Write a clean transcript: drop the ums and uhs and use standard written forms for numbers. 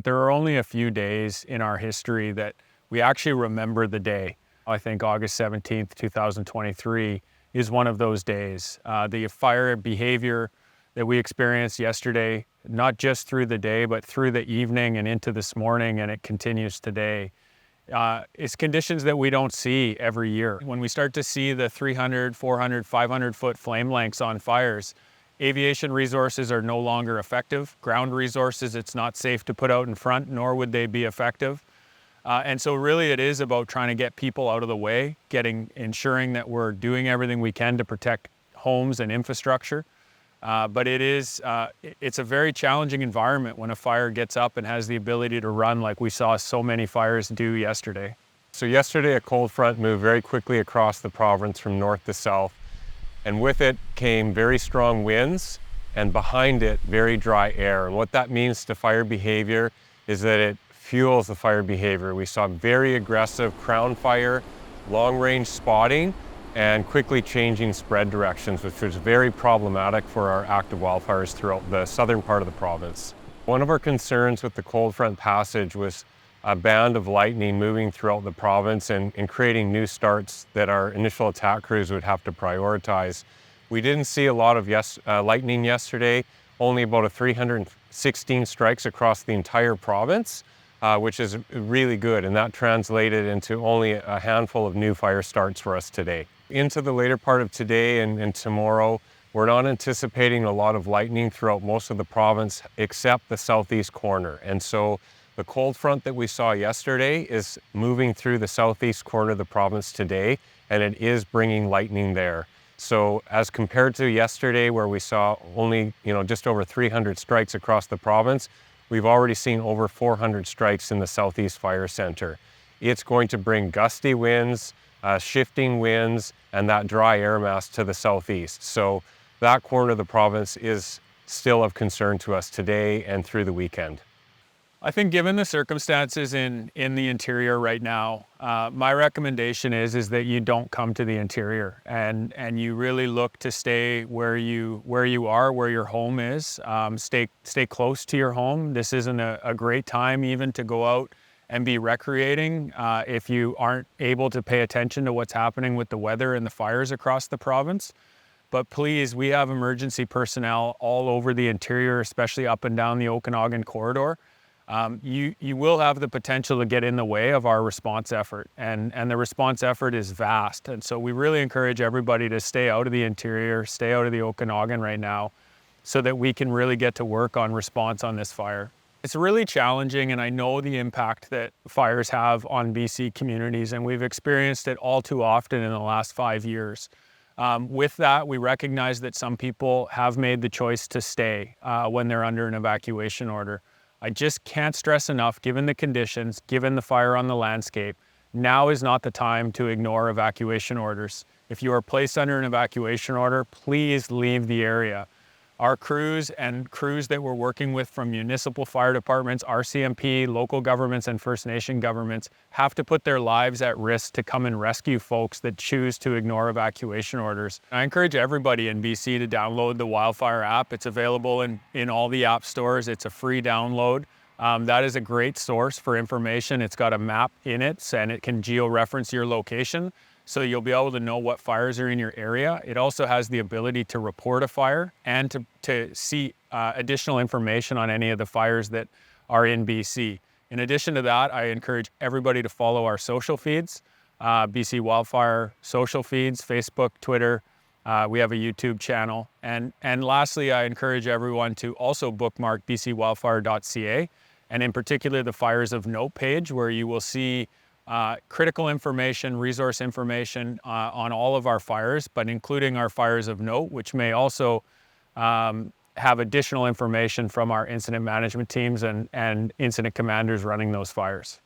There are only a few days in our history that we actually remember the day. I think August 17th, 2023 is one of those days. The fire behavior that we experienced yesterday, not just through the day, but through the evening and into this morning, and it continues today, it's conditions that we don't see every year. When we start to see the 300, 400, 500 foot flame lengths on fires, aviation resources are no longer effective. Ground resources, it's not safe to put out in front, nor would they be effective. And so really it is about trying to get people out of the way, ensuring that we're doing everything we can to protect homes and infrastructure. But it's a very challenging environment when a fire gets up and has the ability to run like we saw so many fires do yesterday. So yesterday a cold front moved very quickly across the province from north to south. And with it came very strong winds, and behind it, very dry air. And what that means to fire behavior is that it fuels the fire behavior. We saw very aggressive crown fire, long-range spotting, and quickly changing spread directions, which was very problematic for our active wildfires throughout the southern part of the province. One of our concerns with the cold front passage was a band of lightning moving throughout the province and creating new starts that our initial attack crews would have to prioritize. We didn't see a lot of lightning yesterday, only about 316 strikes across the entire province, which is really good, and that translated into only a handful of new fire starts for us today. Into the later part of today and tomorrow, we're not anticipating a lot of lightning throughout most of the province except the southeast corner. And so the cold front that we saw yesterday is moving through the southeast corner of the province today, and it is bringing lightning there. So as compared to yesterday where we saw only just over 300 strikes across the province, we've already seen over 400 strikes in the Southeast Fire Center. It's going to bring gusty winds, shifting winds, and that dry air mass to the southeast. So that corner of the province is still of concern to us today and through the weekend. I think given the circumstances in the interior right now, my recommendation is that you don't come to the interior and you really look to stay where you are, where your home is. Stay close to your home. This isn't a great time even to go out and be recreating if you aren't able to pay attention to what's happening with the weather and the fires across the province. But please, we have emergency personnel all over the interior, especially up and down the Okanagan corridor. You will have the potential to get in the way of our response effort, and the response effort is vast. And so we really encourage everybody to stay out of the interior, stay out of the Okanagan right now, so that we can really get to work on response on this fire. It's really challenging, and I know the impact that fires have on BC communities, and we've experienced it all too often in the last 5 years. With that, we recognize that some people have made the choice to stay when they're under an evacuation order. I just can't stress enough, given the conditions, given the fire on the landscape, now is not the time to ignore evacuation orders. If you are placed under an evacuation order, please leave the area. Our crews and crews that we're working with from municipal fire departments, RCMP, local governments, and First Nation governments have to put their lives at risk to come and rescue folks that choose to ignore evacuation orders. I encourage everybody in BC to download the Wildfire app. It's available in all the app stores. It's a free download. That is a great source for information. It's got a map in it, and it can geo-reference your location, so you'll be able to know what fires are in your area. It also has the ability to report a fire and to see additional information on any of the fires that are in BC. In addition to that, I encourage everybody to follow our social feeds, BC Wildfire social feeds, Facebook, Twitter. We have a YouTube channel. And lastly, I encourage everyone to also bookmark bcwildfire.ca, and in particular the Fires of Note page, where you will see critical information, resource information on all of our fires, but including our fires of note, which may also have additional information from our incident management teams and incident commanders running those fires.